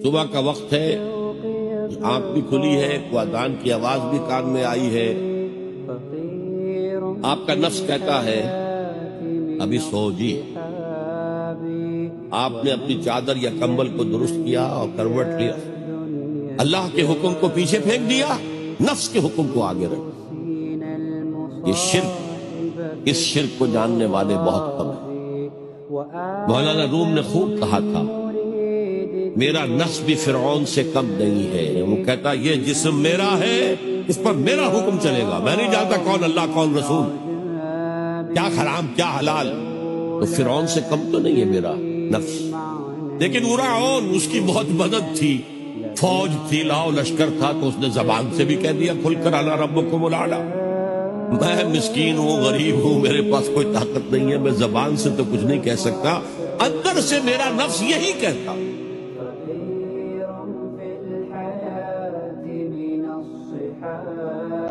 صبح کا وقت ہے، آنکھ بھی کھلی ہے، کوئی اذان کی آواز بھی کان میں آئی ہے، آپ کا نفس کہتا ہے ابھی سو جی۔ آپ نے اپنی چادر یا کمبل کو درست کیا اور کروٹ لیا، اللہ کے حکم کو پیچھے پھینک دیا، نفس کے حکم کو آگے رکھ۔ یہ شرک، اس شرک کو جاننے والے بہت کم ہیں۔ مولانا روم نے خوب کہا تھا، میرا نفس بھی فرعون سے کم نہیں ہے۔ وہ کہتا یہ جسم میرا ہے، اس پر میرا حکم چلے گا، میں نہیں جانتا کون اللہ کون رسول، کیا حرام کیا حلال۔ تو فرعون سے کم تو نہیں ہے میرا نفس، لیکن فرعون اس کی بہت مدد تھی، فوج تھی، لاؤ لشکر تھا، تو اس نے زبان سے بھی کہہ دیا کھل کر انا ربکم الاعلی۔ میں مسکین ہوں، غریب ہوں، میرے پاس کوئی طاقت نہیں ہے، میں زبان سے تو کچھ نہیں کہہ سکتا، اندر سے میرا نفس یہی کہتا۔ في الحياة من الصحاب